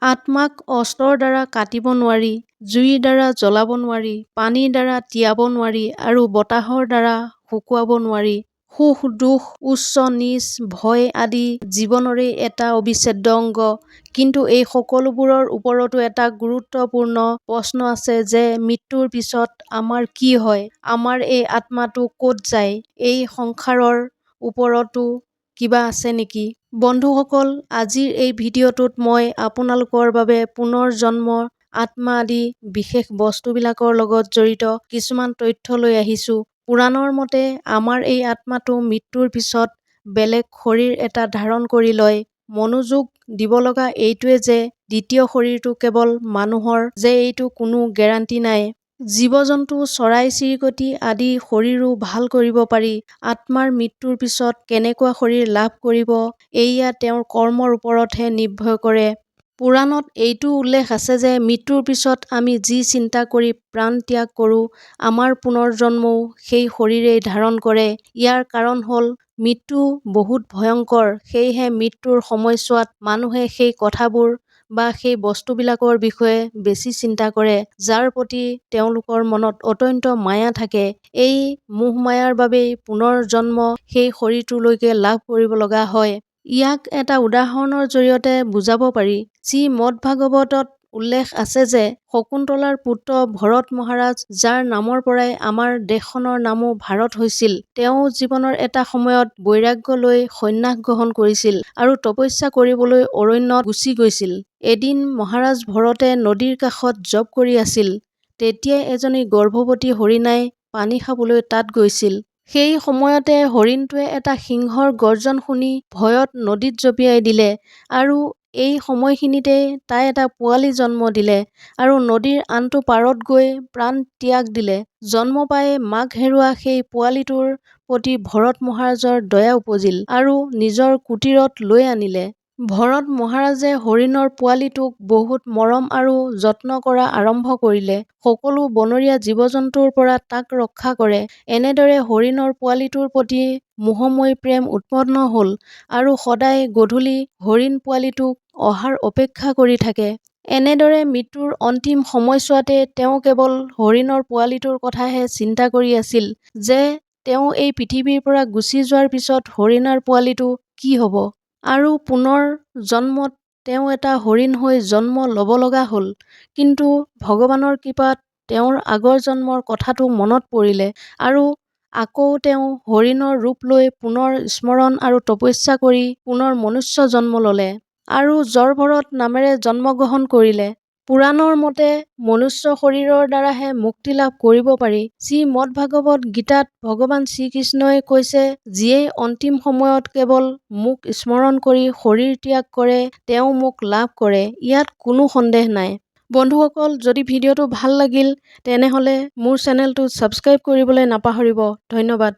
আত্মাক অস্ত্ৰৰ দ্বাৰা কাটিব নোৱাৰি, জুইৰ দ্বাৰা জ্বলাব নোৱাৰি, পানীৰ দ্বাৰা তিয়াব নোৱাৰি আৰু বতাহৰ দ্বাৰা শুকুৱাব নোৱাৰি। সুখ দুখ, উচ্চ নীচ, ভয় আদি জীৱনৰেই এটা অবিচ্ছেদ্য অংগ। কিন্তু এই সকলোবোৰৰ ওপৰতো এটা গুৰুত্বপূৰ্ণ প্ৰশ্ন আছে যে মৃত্যুৰ পিছত আমাৰ কি হয়? আমাৰ এই আত্মাটো ক'ত যায়? এই সংসাৰৰ ওপৰতো কিবা আছে নেকি? বন্ধুসকল, আজিৰ এই ভিডিঅ'টোত মই আপোনালোকৰ বাবে পুনৰ জন্ম, আত্মা আদি বিশেষ বস্তুবিলাকৰ লগত জড়িত কিছুমান তথ্য লৈ আহিছোঁ। পুৰাণৰ মতে আমাৰ এই আত্মাটো মৃত্যুৰ পিছত বেলেগ শৰীৰ এটা ধাৰণ কৰি লয়। মনোযোগ দিব লগা এইটোৱে যে দ্বিতীয় শৰীৰটো কেৱল মানুহৰ যে এইটো কোনো গেৰাণ্টি নাই। জীৱ-জন্তু, চৰাই-চিৰিকটি আদি শৰীৰো ভাল কৰিব পাৰি। আত্মাৰ মৃত্যুৰ পিছত কেনেকুৱা শৰীৰ লাভ কৰিব এয়া তেওঁৰ কৰ্মৰ ওপৰতহে নিৰ্ভৰ কৰে। পুৰাণত এইটো উল্লেখ আছে যে মৃত্যুৰ পিছত আমি যি চিন্তা কৰি প্ৰাণ ত্যাগ কৰোঁ, আমাৰ পুনৰ্জন্মও সেই শৰীৰেই ধাৰণ কৰে। ইয়াৰ কাৰণ হ'ল মৃত্যু বহুত ভয়ংকৰ, সেয়েহে মৃত্যুৰ সময়ছোৱাত মানুহে সেই কথাবোৰ বা সেই বস্তুবিলাকৰ বিষয়ে বেছি চিন্তা কৰে, যাৰ প্ৰতি তেওঁলোকৰ মনত অত্যন্ত মায়া থাকে। এই মোহ-মায়াৰ বাবেই পুনৰ্জন্ম সেই শৰীৰটোলৈকে লাভ কৰিব লগা হয়। ইয়াক এটা উদাহৰণৰ জৰিয়তে বুজাব পাৰি। শ্ৰীমদ্ভাগৱতত উল্লেখ আছে যে শকুন্তলাৰ পুত্ৰ ভৰত মহাৰাজ, যাৰ নামৰ পৰাই আমাৰ দেশখনৰ নামো ভাৰত হৈছিল, তেওঁ জীৱনৰ এটা সময়ত বৈৰাগ্য লৈ সন্ন্যাস গ্ৰহণ কৰিছিল আৰু তপস্যা কৰিবলৈ অৰণ্যত গুচি গৈছিল। এদিন মহাৰাজ ভৰতে নদীৰ কাষত জপ কৰি আছিল। তেতিয়াই এজনী গৰ্ভৱতী হৰিণাই পানী খাবলৈ তাত গৈছিল। সেই সময়তে হৰিণটোৱে এটা সিংহৰ গৰ্জন শুনি ভয়ত নদীত জঁপিয়াই দিলে আৰু এই সময়খিনিতে তাই এটা পোৱালি জন্ম দিলে আৰু নদীৰ আনটো পাৰত গৈ প্ৰাণ ত্যাগ দিলে। জন্ম পাই মাক হেৰুওৱা সেই পোৱালিটোৰ প্ৰতি ভৰত মহাৰাজৰ দয়া উপজিল আৰু নিজৰ কুটীৰত লৈ আনিলে। ভৰত মহাৰাজে হৰিণৰ পোৱালিটোক বহুত মৰম আৰু যত্ন কৰা আৰম্ভ কৰিলে। সকলো বনৰীয়া জীৱ-জন্তুৰ পৰা তাক ৰক্ষা কৰে। এনেদৰে হৰিণৰ পোৱালিটোৰ প্ৰতি মোহময়ী প্ৰেম উৎপন্ন হ'ল আৰু সদায় গধূলি হৰিণ পোৱালিটোক অহাৰ অপেক্ষা কৰি থাকে। এনেদৰে মৃত্যুৰ অন্তিম সময়ছোৱাতে তেওঁ কেৱল হৰিণৰ পোৱালিটোৰ কথাহে চিন্তা কৰি আছিল যে তেওঁ এই পৃথিৱীৰ পৰা গুচি যোৱাৰ পিছত হৰিণাৰ পোৱালিটো কি হ'ব। আৰু পুনৰ জন্মত তেওঁ এটা হৰিণ হৈ জন্ম ল'ব লগা হ'ল। কিন্তু ভগৱানৰ কৃপাত তেওঁৰ আগৰ জন্মৰ কথাটো মনত পৰিলে আৰু আকৌ তেওঁ হৰিণৰ ৰূপ লৈ পুনৰ স্মৰণ আৰু তপস্যা কৰি পুনৰ মনুষ্য জন্ম ল'লে আৰু যৰভৰত নামেৰে জন্মগ্ৰহণ কৰিলে। পুৰাণৰ মতে মনুষ্য শৰীৰৰ দ্বাৰাহে মুক্তি লাভ কৰিব পাৰি। শ্ৰীমদ্ভাগৱত গীতাত ভগৱান শ্ৰীকৃষ্ণই কৈছে, যিয়েই অন্তিম সময়ত কেৱল মোক স্মৰণ কৰি শৰীৰ ত্যাগ কৰে, তেওঁ মোক লাভ কৰে। ইয়াত কোনো সন্দেহ নাই। বন্ধুসকল, যদি ভিডিঅ'টো ভাল লাগিল তেনেহ'লে মোৰ চেনেলটো ছাবস্ক্ৰাইব কৰিবলৈ নাপাহৰিব। ধন্যবাদ।